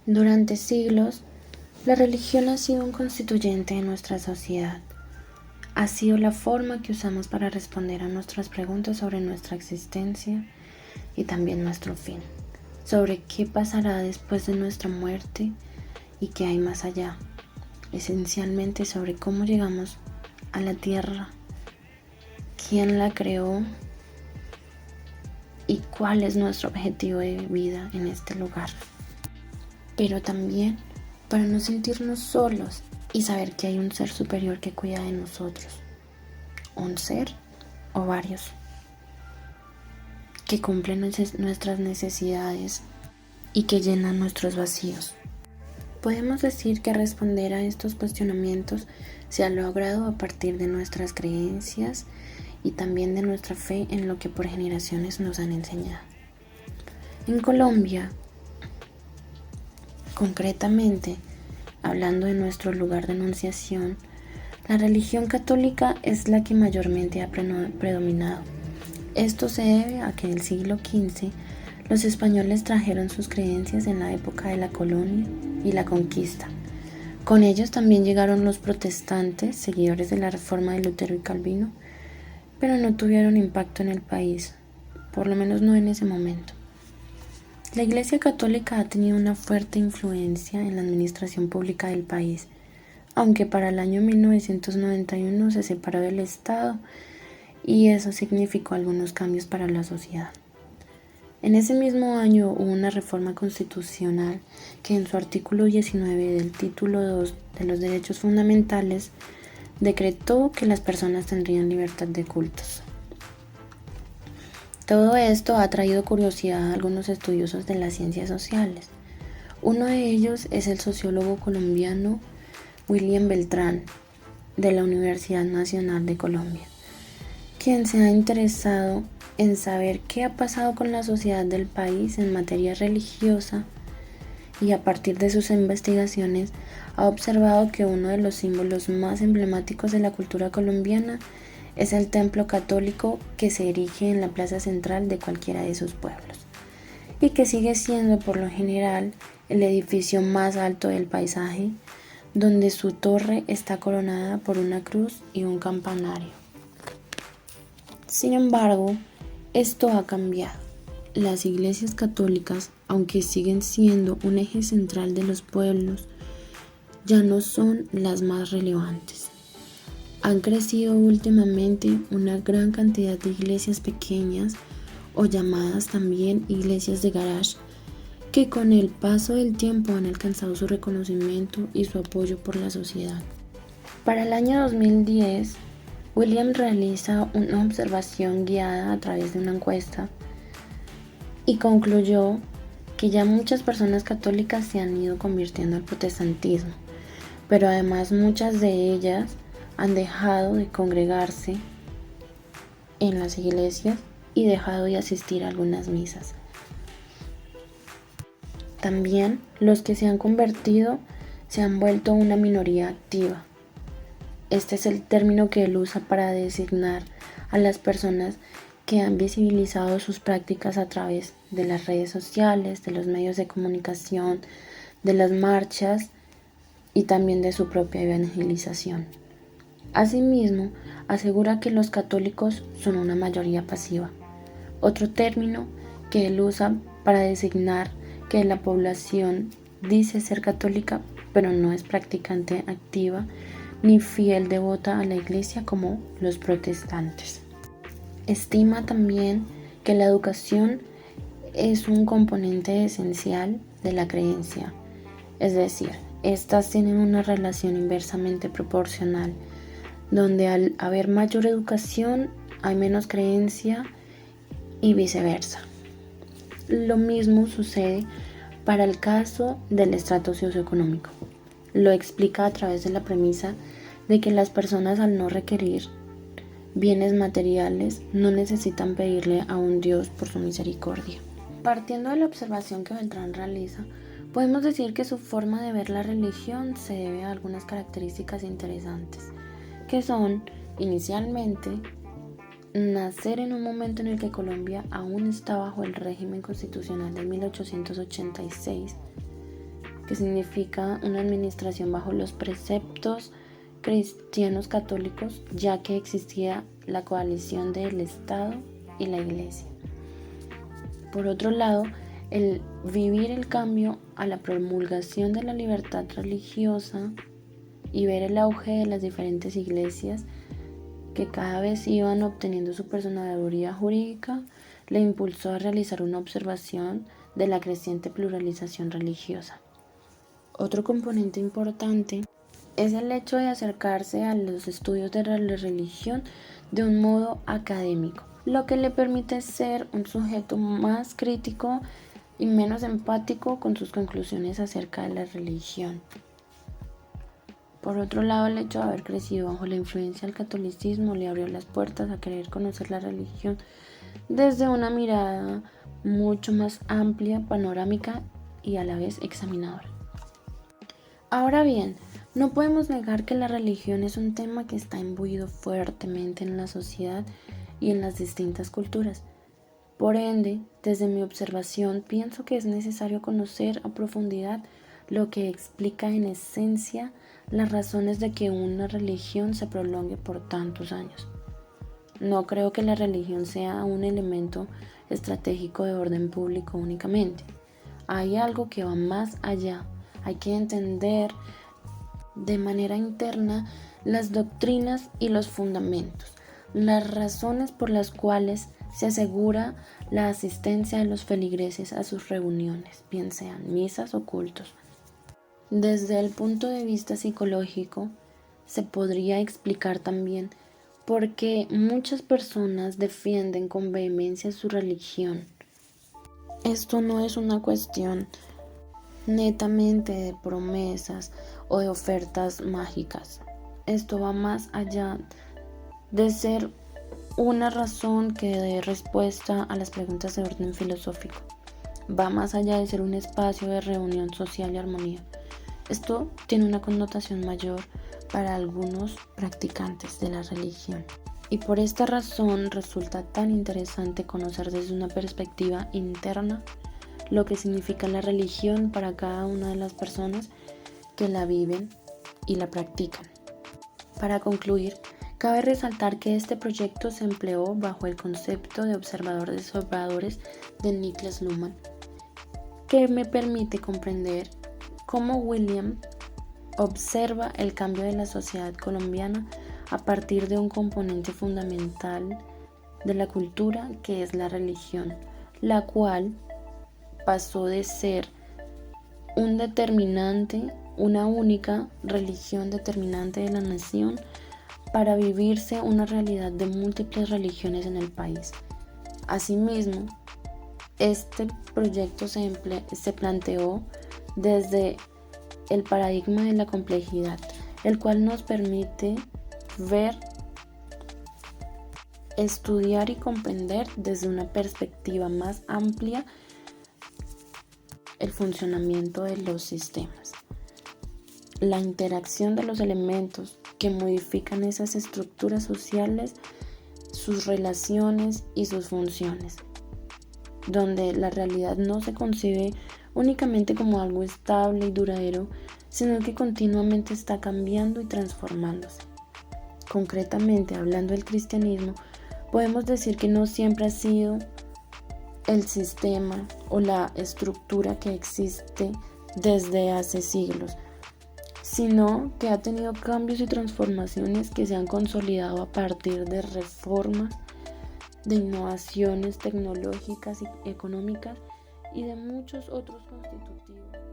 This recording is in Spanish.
Durante siglos, la religión ha sido un constituyente de nuestra sociedad. Ha sido la forma que usamos para responder a nuestras preguntas sobre nuestra existencia y también nuestro fin, sobre qué pasará después de nuestra muerte y qué hay más allá, esencialmente sobre cómo llegamos a la tierra, quién la creó y cuál es nuestro objetivo de vida en este lugar. Pero también para no sentirnos solos y saber que hay un ser superior que cuida de nosotros, un ser o varios, que cumplen nuestras necesidades y que llenan nuestros vacíos. Podemos decir que responder a estos cuestionamientos se ha logrado a partir de nuestras creencias y también de nuestra fe en lo que por generaciones nos han enseñado. En Colombia, concretamente, hablando de nuestro lugar de enunciación, la religión católica es la que mayormente ha predominado. Esto se debe a que en el siglo XV los españoles trajeron sus creencias en la época de la colonia y la conquista. Con ellos también llegaron los protestantes, seguidores de la reforma de Lutero y Calvino, pero no tuvieron impacto en el país, por lo menos no en ese momento. La Iglesia Católica ha tenido una fuerte influencia en la administración pública del país, aunque para el año 1991 se separó del Estado y eso significó algunos cambios para la sociedad. En ese mismo año hubo una reforma constitucional que en su artículo 19 del título 2 de los derechos fundamentales decretó que las personas tendrían libertad de cultos. Todo esto ha traído curiosidad a algunos estudiosos de las ciencias sociales. Uno de ellos es el sociólogo colombiano William Beltrán, de la Universidad Nacional de Colombia, quien se ha interesado en saber qué ha pasado con la sociedad del país en materia religiosa y a partir de sus investigaciones ha observado que uno de los símbolos más emblemáticos de la cultura colombiana es el templo católico que se erige en la plaza central de cualquiera de sus pueblos y que sigue siendo por lo general el edificio más alto del paisaje, donde su torre está coronada por una cruz y un campanario. Sin embargo, esto ha cambiado. Las iglesias católicas, aunque siguen siendo un eje central de los pueblos, ya no son las más relevantes. Han crecido últimamente una gran cantidad de iglesias pequeñas o llamadas también iglesias de garage, que con el paso del tiempo han alcanzado su reconocimiento y su apoyo por la sociedad. Para el año 2010, William realiza una observación guiada a través de una encuesta y concluyó que ya muchas personas católicas se han ido convirtiendo al protestantismo, pero además muchas de ellas han dejado de congregarse en las iglesias y dejado de asistir a algunas misas. También los que se han convertido se han vuelto una minoría activa. Este es el término que él usa para designar a las personas que han visibilizado sus prácticas a través de las redes sociales, de los medios de comunicación, de las marchas y también de su propia evangelización. Asimismo, asegura que los católicos son una mayoría pasiva, otro término que él usa para designar que la población dice ser católica, pero no es practicante activa ni fiel devota a la iglesia como los protestantes. Estima también que la educación es un componente esencial de la creencia, es decir, estas tienen una relación inversamente proporcional, donde al haber mayor educación hay menos creencia y viceversa. Lo mismo sucede para el caso del estrato socioeconómico. Lo explica a través de la premisa de que las personas, al no requerir bienes materiales, no necesitan pedirle a un Dios por su misericordia. Partiendo de la observación que Beltrán realiza, podemos decir que su forma de ver la religión se debe a algunas características interesantes, que son, inicialmente, nacer en un momento en el que Colombia aún está bajo el régimen constitucional de 1886, que significa una administración bajo los preceptos cristianos católicos, ya que existía la coalición del Estado y la Iglesia. Por otro lado, el vivir el cambio a la promulgación de la libertad religiosa y ver el auge de las diferentes iglesias que cada vez iban obteniendo su personalidad jurídica, le impulsó a realizar una observación de la creciente pluralización religiosa. Otro componente importante es el hecho de acercarse a los estudios de la religión de un modo académico, lo que le permite ser un sujeto más crítico y menos empático con sus conclusiones acerca de la religión. Por otro lado, el hecho de haber crecido bajo la influencia del catolicismo le abrió las puertas a querer conocer la religión desde una mirada mucho más amplia, panorámica y a la vez examinadora. Ahora bien, no podemos negar que la religión es un tema que está imbuido fuertemente en la sociedad y en las distintas culturas. Por ende, desde mi observación, pienso que es necesario conocer a profundidad lo que explica en esencia las razones de que una religión se prolongue por tantos años. No creo que la religión sea un elemento estratégico de orden público únicamente. Hay algo que va más allá. Hay que entender de manera interna las doctrinas y los fundamentos, las razones por las cuales se asegura la asistencia de los feligreses a sus reuniones, bien sean misas o cultos. Desde el punto de vista psicológico, se podría explicar también por qué muchas personas defienden con vehemencia su religión. Esto no es una cuestión netamente de promesas o de ofertas mágicas. Esto va más allá de ser una razón que dé respuesta a las preguntas de orden filosófico. Va más allá de ser un espacio de reunión social y armonía. Esto tiene una connotación mayor para algunos practicantes de la religión. Y por esta razón resulta tan interesante conocer desde una perspectiva interna lo que significa la religión para cada una de las personas que la viven y la practican. Para concluir, cabe resaltar que este proyecto se empleó bajo el concepto de observadores de Niklas Luhmann, que me permite comprender cómo William observa el cambio de la sociedad colombiana a partir de un componente fundamental de la cultura que es la religión, la cual pasó de ser un determinante, una única religión determinante de la nación, para vivirse una realidad de múltiples religiones en el país. Asimismo, este proyecto se planteó desde el paradigma de la complejidad, el cual nos permite ver, estudiar y comprender desde una perspectiva más amplia el funcionamiento de los sistemas, la interacción de los elementos que modifican esas estructuras sociales, sus relaciones y sus funciones, donde la realidad no se concibe únicamente como algo estable y duradero, sino que continuamente está cambiando y transformándose. Concretamente, hablando del cristianismo, podemos decir que no siempre ha sido el sistema o la estructura que existe desde hace siglos, sino que ha tenido cambios y transformaciones que se han consolidado a partir de reformas, de innovaciones tecnológicas y económicas y de muchos otros constitutivos.